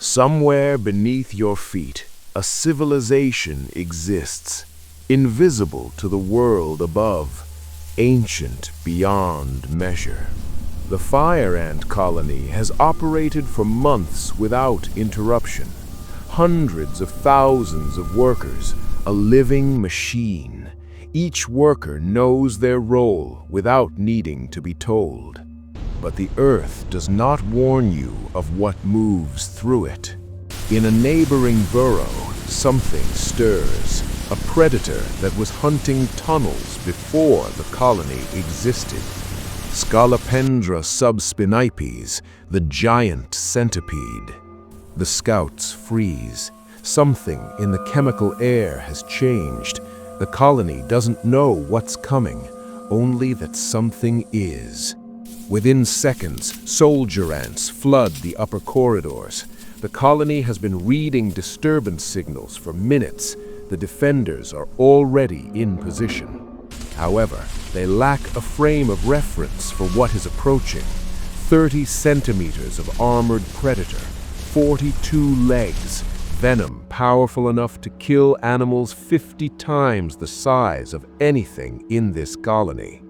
Somewhere beneath your feet, a civilization exists, invisible to the world above, ancient beyond measure. The fire ant colony has operated for months without interruption. Hundreds of thousands of workers, a living machine. Each worker knows their role without needing to be told. But the earth does not warn you of what moves through it. In a neighboring burrow, something stirs. A predator that was hunting tunnels before the colony existed. Scolopendra subspinipes, the giant centipede. The scouts freeze. Something in the chemical air has changed. The colony doesn't know what's coming, only that something is. Within seconds, soldier ants flood the upper corridors. The colony has been reading disturbance signals for minutes. The defenders are already in position. However, they lack a frame of reference for what is approaching. 30 centimeters of armored predator, 42 legs, venom powerful enough to kill animals 50 times the size of anything in this colony.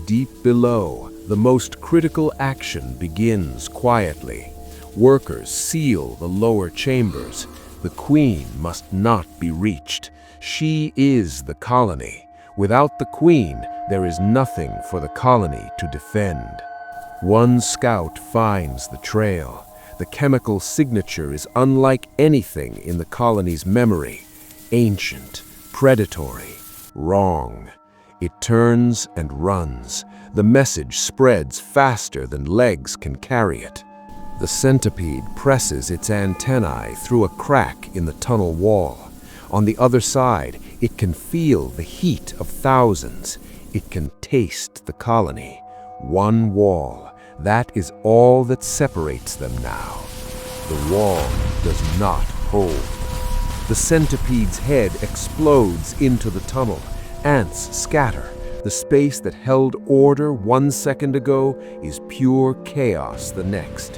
Deep below, the most critical action begins quietly. Workers seal the lower chambers. The queen must not be reached. She is the colony. Without the queen, there is nothing for the colony to defend. One scout finds the trail. The chemical signature is unlike anything in the colony's memory. Ancient, predatory, wrong. It turns and runs. The message spreads faster than legs can carry it. The centipede presses its antennae through a crack in the tunnel wall. On the other side, it can feel the heat of thousands. It can taste the colony. One wall. That is all that separates them now. The wall does not hold. The centipede's head explodes into the tunnel. Ants scatter. The space that held order 1 second ago is pure chaos the next.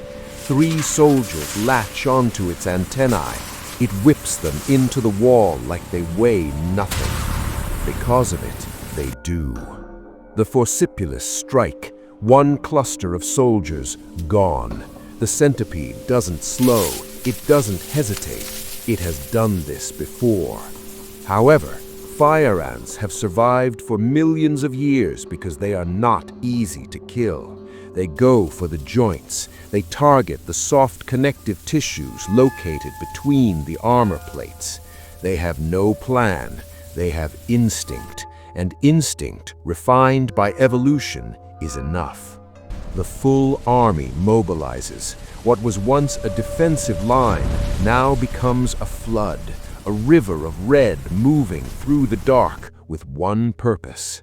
3 soldiers latch onto its antennae. It whips them into the wall like they weigh nothing. Because of it, they do. The forcipulas strike. 1 cluster of soldiers gone. The centipede doesn't slow. It doesn't hesitate. It has done this before. However, fire ants have survived for millions of years because they are not easy to kill. They go for the joints. They target the soft connective tissues located between the armor plates. They have no plan. They have instinct. And instinct, refined by evolution, is enough. The full army mobilizes. What was once a defensive line now becomes a flood, a river of red moving through the dark with one purpose.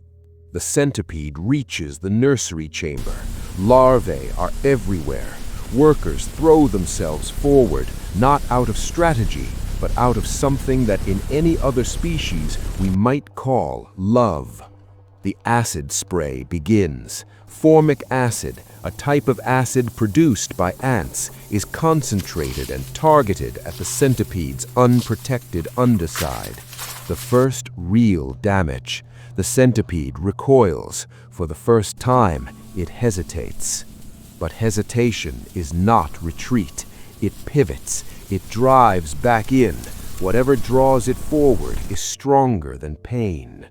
The centipede reaches the nursery chamber. Larvae are everywhere. Workers throw themselves forward, not out of strategy, but out of something that in any other species we might call love. The acid spray begins. Formic acid, a type of acid produced by ants, is concentrated and targeted at the centipede's unprotected underside. The first real damage. The centipede recoils. For the first time, it hesitates. But hesitation is not retreat. It pivots. It drives back in. Whatever draws it forward is stronger than pain.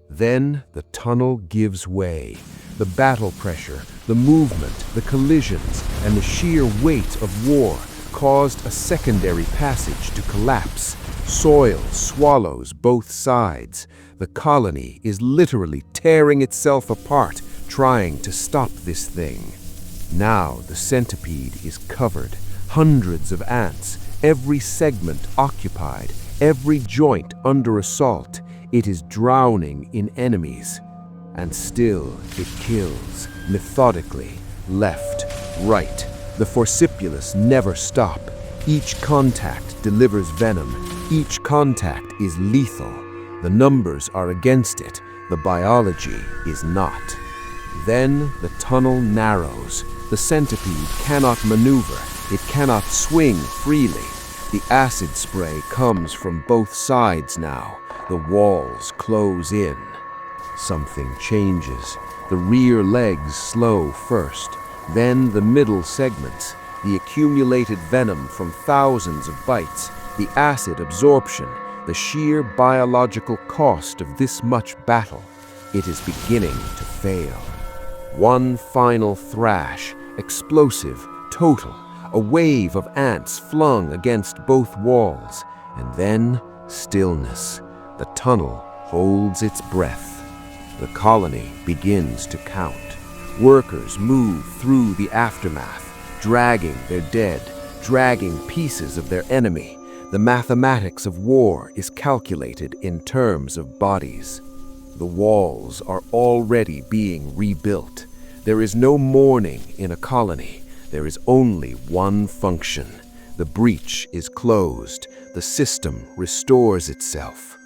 Then the tunnel gives way. The battle pressure, the movement, the collisions, and the sheer weight of war caused a secondary passage to collapse. Soil swallows both sides. The colony is literally tearing itself apart, trying to stop this thing. Now the centipede is covered. Hundreds of ants, every segment occupied, every joint under assault. It is drowning in enemies. And still it kills, methodically, left, right. The forcipulas never stop. Each contact delivers venom. Each contact is lethal. The numbers are against it. The biology is not. Then the tunnel narrows. The centipede cannot maneuver. It cannot swing freely. The acid spray comes from both sides now. The walls close in. Something changes. The rear legs slow first, then the middle segments, the accumulated venom from thousands of bites, the acid absorption, the sheer biological cost of this much battle. It is beginning to fail. One final thrash, explosive, total, a wave of ants flung against both walls, and then stillness. The tunnel holds its breath. The colony begins to count. Workers move through the aftermath, dragging their dead, dragging pieces of their enemy. The mathematics of war is calculated in terms of bodies. The walls are already being rebuilt. There is no mourning in a colony. There is only one function. The breach is closed. The system restores itself.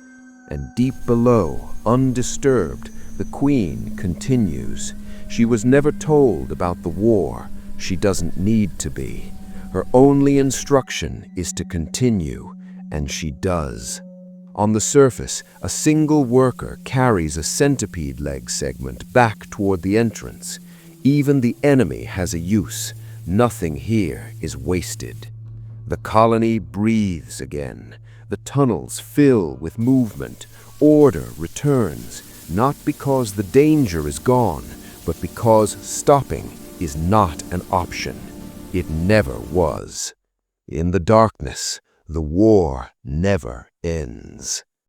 And deep below, undisturbed, the Queen continues. She was never told about the war. She doesn't need to be. Her only instruction is to continue, and she does. On the surface, a single worker carries a centipede leg segment back toward the entrance. Even the enemy has a use. Nothing here is wasted. The colony breathes again. The tunnels fill with movement. Order returns, not because the danger is gone, but because stopping is not an option. It never was. In the darkness, the war never ends.